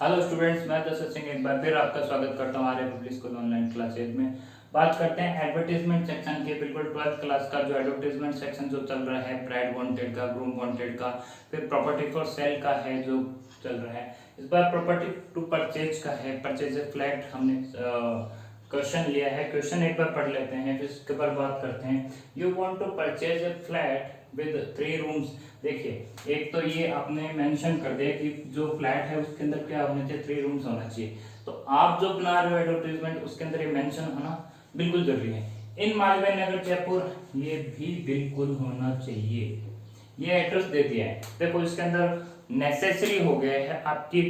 Hello students, मैं दशरथ सिंह एक बार फिर आपका स्वागत करता हूँ हमारे पब्लिक स्कूल ऑनलाइन क्लासेज में। बात करते हैं एडवर्टीजमेंट सेक्शन के। बिल्कुल 12th क्लास का जो एडवर्टीजमेंट सेक्शन जो चल रहा है, ब्राइड वांटेड का, ग्रूम वांटेड का, फिर प्रॉपर्टी फॉर सेल का है जो चल रहा है। इस बार प्रॉपर्टी टू परचेज का है, परचेज ए फ्लैट हमने क्वेश्चन लिया है। क्वेश्चन एक बार पढ़ लेते हैं, फिर इसके बाद बात करते हैं। You want to purchase a flat with 3 rooms. देखिए, एक तो ये आपने मेंशन कर दिया कि जो फ्लैट है उसके अंदर क्या होना चाहिए, 3 रूम्स होना चाहिए। तो आप जो बना रहे हो एडवर्टाइजमेंट, उसके अंदर ये मेंशन होना बिल्कुल जरूरी है। इन मालवीय नगर जयपुर, ये भी बिल्कुल होना चाहिए। ये एड्रेस दे दिया है, देखो इसके अंदर नेसेसरी हो गया है, आपकी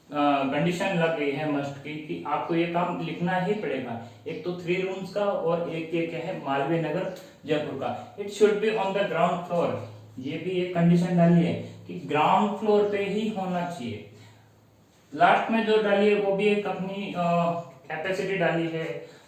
कंडीशन लग गई है मस्ट की कि आपको ये काम लिखना ही पड़ेगा। एक तो 3 रूम्स का और एक ये क्या है, मालवीय नगर जयपुर का। It should be on the ground floor. ये भी एक कंडीशन डाली है कि ग्राउंड फ्लोर पे ही होना चाहिए। लास्ट में जो डाली है वो भी एक अपनी कैपेसिटी डाली है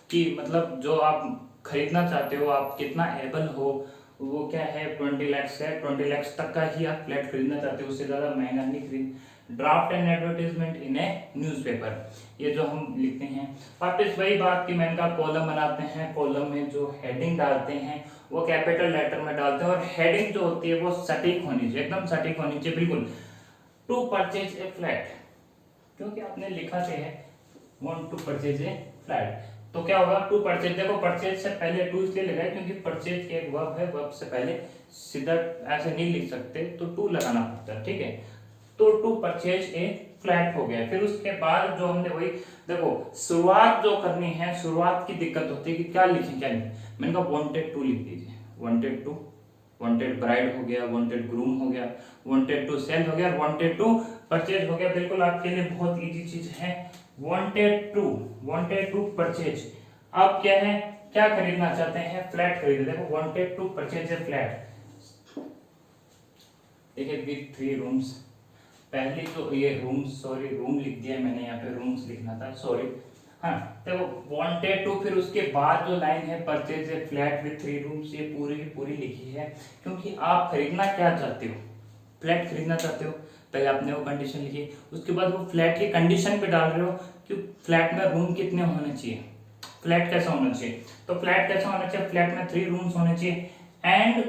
कि मतलब जो आप खरीदना चाहते हो, आप कितना एबल हो, वो क्या है 20 लाख है, 20 लाख तक का ही आप फ्लैट खरीदना चाहते हो, उससे ज्यादा महंगा नहीं खरीद। Draft and advertisement in A newspaper, ये जो हम लिखते हैं। वापस वही बात की मैंने कहा, कॉलम बनाते हैं, कॉलम में जो हेडिंग डालते हैं वो कैपिटल लेटर में डालते हैं, और हेडिंग जो होती है वो सटीक होनी चाहिए, एकदम सटीक होनी चाहिए बिल्कुल। टू परचेज ए फ्लैट, क्योंकि आपने लिखा से है want to purchase a flat, तो क्या होगा टू परचेज। देखो परचेज से पहले टू इसलिए लगा है क्योंकि परचेज एक वर्ब है, वर्ब से पहले सीधा ऐसे नहीं लिख सकते, तो टू लगाना पड़ता है, ठीक है। तो टू परचेज ए फ्लैट हो गया। फिर उसके बाद जो हमने वही, देखो शुरुआत जो करनी है, शुरुआत की दिक्कत होती है कि क्या लिखें क्या लिखें। मैंने कहा वांटेड टू लिख दीजिए, वांटेड टू, वांटेड ब्राइड हो गया, वांटेड ग्रूम हो गया, वांटेड टू सेल हो गया, वांटेड टू परचेज हो गया। बिल्कुल आपके लिए बहुत इजी चीज है। Wanted to purchase. आप क्या है, क्या खरीदना चाहते हैं, फ्लैट खरीदना। देखो wanted to purchase a flat, देखिए विद 3 रूम्स। पहले तो ये रूम्स, सॉरी रूम लिख दिया मैंने, यहाँ पे रूम्स लिखना था, सॉरी। हाँ, देखो वांटेड टू, फिर उसके बाद जो लाइन है purchase a flat with 3 rooms, ये पूरी की पूरी लिखी है क्योंकि आप खरीदना क्या चाहते हो, फ्लैट खरीदना चाहते हो। पहले आपने वो कंडीशन लिखी, उसके बाद वो फ्लैट की कंडीशन पे डाल रहे हो कि फ्लैट में रूम कितने होने चाहिए, फ्लैट कैसा होना चाहिए। तो फ्लैट कैसा होना चाहिए, फ्लैट में 3 रूम्स होने चाहिए and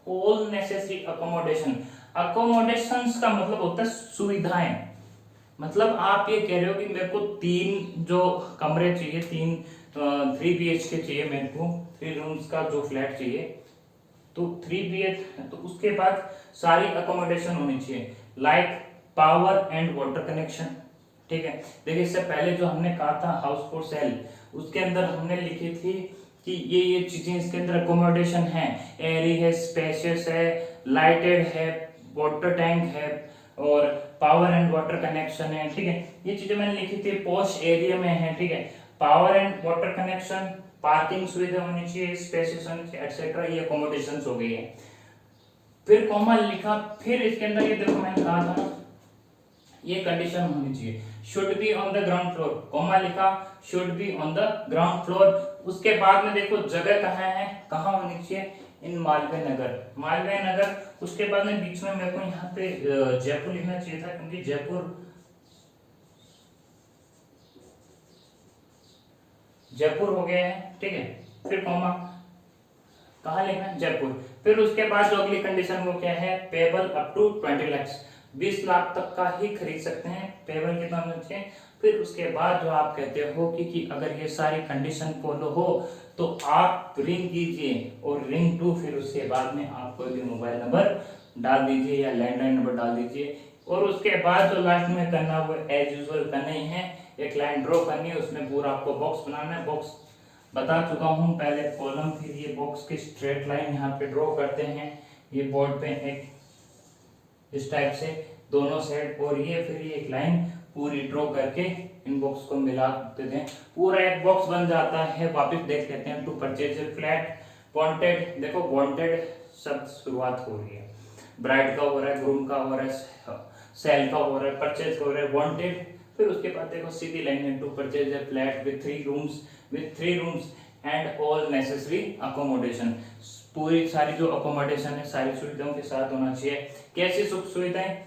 all necessary accommodation. Accommodations का मतलब होता है सुविधाएं। मतलब आप ये कह रहे हो कि मेरे को 3 जो कमरे चाहिए, 3 BHK चाहिए मेरे को, 3 रूम्स का जो फ्लैट चाहिए, तो 3 BH, तो उसके बाद सारी अकोमोडेशन होनी चाहिए, like power and water connection, ठीक है। देखिए इससे पहले जो हमने कहा था हाउस फॉर सेल, उसके अंदर हमने लिखी थी कि ये चीजें इसके अंदर अकोमोडेशन है, एयरी है, स्पेशियस है, लाइटेड है, वाटर टैंक है, और पावर एंड वाटर कनेक्शन है, ठीक है। ये चीजें मैंने लिखी थी, पॉश एरिया में है, ठीक है। Power and water connection, parking सुविधा होनी चाहिए, स्पेसेस होनी चाहिए, एक्सेट्रा, ये अकोमोडेशंस हो गई है। फिर कॉमा लिखा, फिर इसके अंदर ये देखो मैंने कहा था ना, ये कंडीशन होनी चाहिए, should be on the ground floor, comma लिखा, should be on the ground floor. उसके बाद में देखो जगह कहाँ है, कहाँ होनी चाहिए, इन मालवीय नगर, मालवीय नगर। उसके बाद में बीच में मेरे को यहाँ पे जयपुर लिखना चाहिए था क्योंकि जयपुर हो गया है, ठीक है। फिर कॉमा, कहाँ लिखना है, जयपुर। फिर उसके बाद जो अगली कंडीशन वो क्या है, payable up to 20 lakh, 20 lakh तक का ही खरीद सकते हैं, पेबल कितना होना चाहिए। फिर उसके बाद जो आप कहते हो कि अगर ये सारी कंडीशन फॉलो हो तो आप रिंग कीजिए, और रिंग टू, फिर उसके बाद में आप कोई भी मोबाइल नंबर डाल दीजिए या लैंडलाइन नंबर डाल दीजिए। और उसके बाद जो लास्ट में करना वो एज यूजुअल करना ही है, एक लाइन ड्रॉ करनी है, उसमें पूरा आपको बॉक्स बनाना है। बॉक्स बता चुका हूं, पहले कॉलम, फिर ये बॉक्स की स्ट्रेट लाइन यहाँ पे ड्रॉ करते हैं, ये बोर्ड पे एक इस टाइप से दोनों साइड, और ये फिर ये एक लाइन पूरी ड्रॉ करके इन बॉक्स को मिला देते हैं, पूरा एक बॉक्स बन जाता है। वापस देख लेते हैं, टू परचेज फ्लैट, वांटेड, देखो वांटेड शब्द शुरुआत हो रही है, ब्राइड का हो रहा है, ग्रूम का हो रहा है, सेल का हो रहा है, परचेज का हो रहा है, वांटेड। फिर उसके बाद देखो सीधी लाइन है, to purchase a flat with three rooms and all necessary accommodation. पूरी सारी जो अकोमोडेशन है सारी सुविधाओं के साथ होना चाहिए। कैसी सुख सुविधाएं,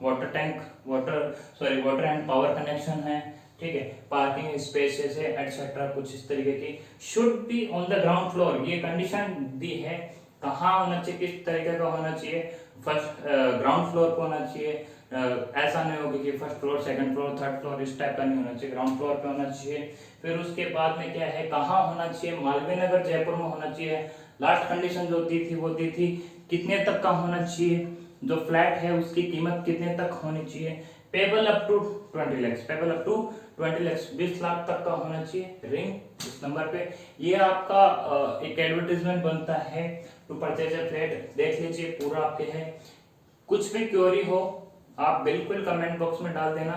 वाटर एंड पावर कनेक्शन है, ठीक है, पार्किंग स्पेसेस है एटसेट्रा, कुछ इस तरीके की। Should be on the ground floor, ये कंडीशन दी है, कहाँ होना चाहिए, किस तरीके का होना चाहिए, फर्स्ट ग्राउंड फ्लोर पे होना चाहिए। ऐसा नहीं होगा कि first floor, second floor, third floor, इस टाइप का नहीं होना चाहिए, ग्राउंड फ्लोर पे होना चाहिए। फिर उसके बाद में क्या है, कहाँ होना चाहिए, मालवीय नगर जयपुर में होना चाहिए। लास्ट कंडीशन जो दी थी वो दी थी कितने तक का होना चाहिए, जो फ्लैट है उसकी कीमत कितने तक होनी चाहिए, payable up to 20 lakh, payable up to 20 lakh, 20 lakh तक का होना चाहिए, रिंग इस नंबर पे। ये आपका एक एडवर्टीजमेंट बनता है टू परचेज ए फ्लैट। देख लीजिए पूरा आपके है। कुछ भी क्वेरी हो आप बिल्कुल कमेंट बॉक्स में डाल देना,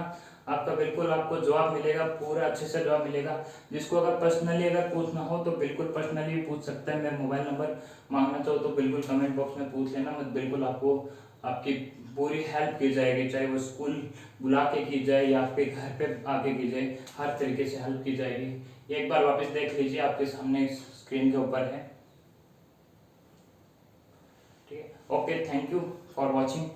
आपका बिल्कुल आपको जवाब मिलेगा, पूरा अच्छे से जवाब मिलेगा। जिसको अगर पर्सनली अगर पूछना हो तो बिल्कुल पर्सनली भी पूछ सकता है, मेरा मोबाइल नंबर मांगना चाहो तो बिल्कुल कमेंट बॉक्स में पूछ लेना, मैं बिल्कुल आपको आपकी पूरी हेल्प की जाएगी, चाहे वो स्कूल बुला के की जाए या आपके घर पे आके की जाए, हर तरीके से हेल्प की जाएगी। एक बार वापस देख लीजिए, आपके सामने स्क्रीन के ऊपर है, ठीक है। Okay, thank you for watching.